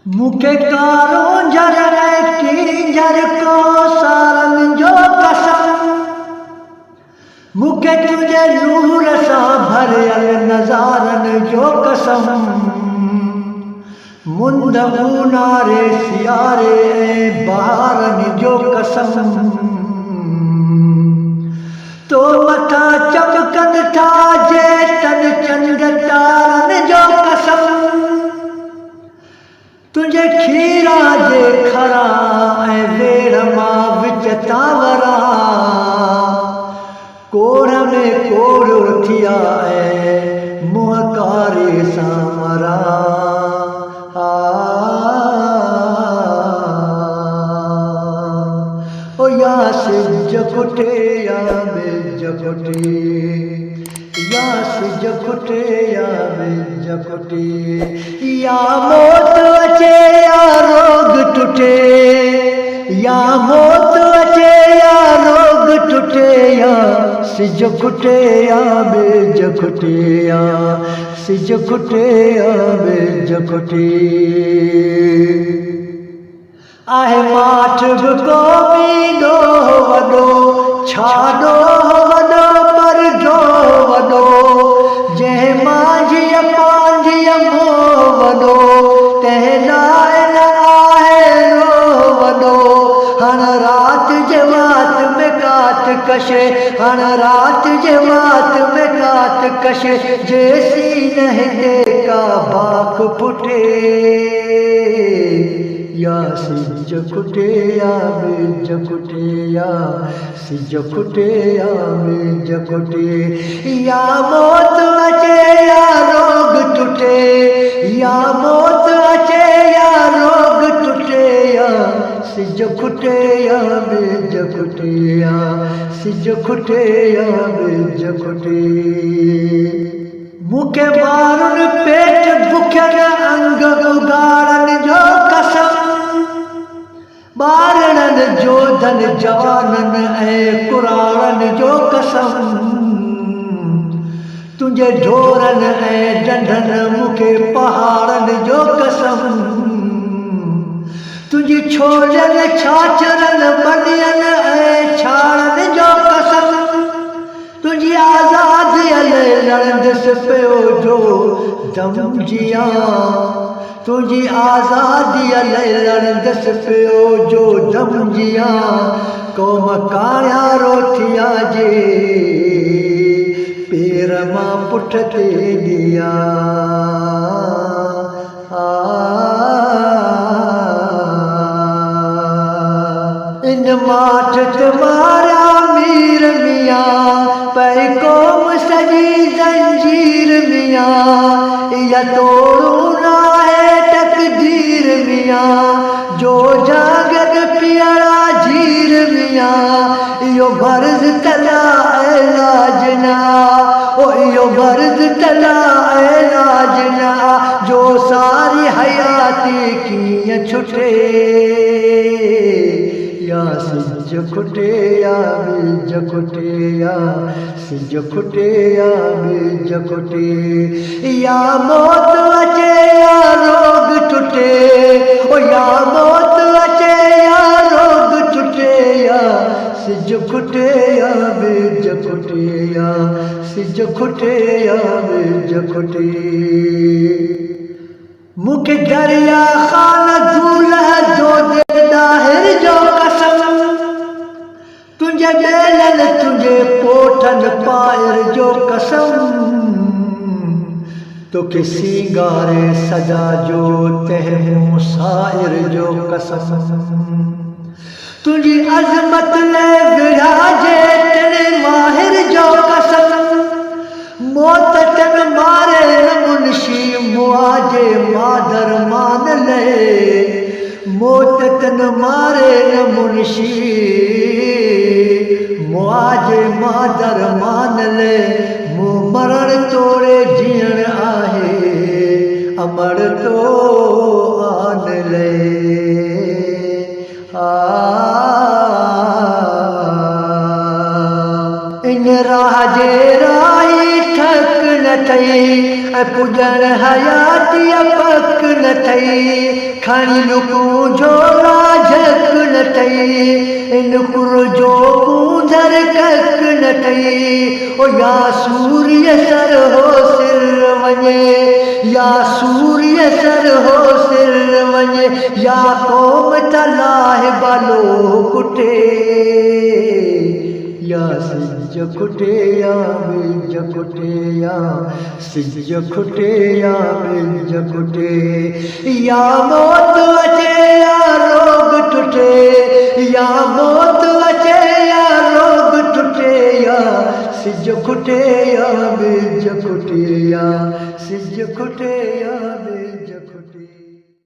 मुखे कारो जर की जर को सारन जो कसम, मुखे तुझे नूर सा भरियल नजारन जो कसम, मुंद ऊनारे सियारे बहारन जो कसम, तो मथा चमकन था जे तन चंद तारन जो कसम, तुझे खीरा जे खरा वेड़ मां विच तावरा, कोड़ में कोड़ थिया मुँह कारे सामरा। ओ या सिज कुटे या बिज कुटे, या सिज कुटे या बिज कुटे, या मौत अचे या रोग टूटे, या मौत अचे या रोग टूटे, या सिज कुटे या बिज कुटे, या सिज कुटे या बिज कुटे। आहे माठ बि क़ौमी ॾो वॾो, छाॾो वॾो पर जो वॾो, जंहिं माझीअ पांजीअ मोह वॾो, तंहिं लाइ न आहे रो वॾो। हण रात जे वात में कात कशे, हण रात जे वात में कात कशे, जेसी न हिते का बाक फुटे, या सिज कुटे या बिज कुटे, या सिज कुटे या बिज कुटे, या मौत अचे या रोग टूटे, या मौत अचे या रोग टूटे, या सिज कुटे या बिज कुटे, या सिज कुटे या बिज कुटे। मुखे मारुन पेट भुखियल अंग उगाड़न जो कसम, ॿारड़न जोधन जवानन ऐं कुराड़न जो कसम, तुंहिंजे ढोरन ऐं डंडन मुखे पहाड़न जो कसम, तुंहिंजी छोड़ियल छाछरन बनियन ऐं छाड़न जो कसम, तुंहिंजी आज़ादीअ लड़ंदसि पियो जो दम जियां, तुझी आज़ादीअ लड़ंदसि पियो जो दम जियां, क़ौम कारियारो थिया जे पेर मां पुठ ते ॾियां। इन माठ ते मारिया मीर मियां, पई क़ौम सॼी ज़ंजीर मियां, इहा तोड़ू तकदीर मियां, जो जागद पियड़ा झीर मियां, इहो फर्ज़ तला इलाज ना, ओ इहो फर्ज़ तला इलाज ना, जो सारी हयाती कीअं छुटे, या सिज कुटे या बिज कुटे, या सिज कुटे या बिज कुटे, या मौत अचे या रोग टूटे, ओ या मौत अचे या रोग टूटे, या सिज कुटे या बिज कुटे, या सिज कुटे या बिज कुटे। मुखे दरिया खान दूल्हा जो दे दाहिर जो कसम, तुझे बेलन तुझे पोठन पायर जो कसम, तोखे सींगारे सजा जो तहमूं साइर जो कसम, तुझी अज़मत ले विराजे तेरे माहिर जो कसम, मौत तन मारे न मुंशी मुआजे मादर मान ले, मौत तन मारे न मुंशी मुआजे मादर मान ले, मुँह मरण तोड़े जीअण आहे अमर तो आन ले। इन राह जे राही ठक न थई, पुॼण हयातीअ पक न थई, खणी नुकू झोला झक न ठही नुकुर जो कूंधर कक न ठही ओ या सूर्य सर हो सिर वञे या सूर्य सर हो सिर वञे या क़ौम तलाह बालो कुटे या सिज खुटे या बिज खुटे या सिज खुटे या बिज खुटे या मौत अचे या रोग टुटे या मौत अचे या रोग टुटे या सिज खुटे या बिज खुटे या सिज खुटे या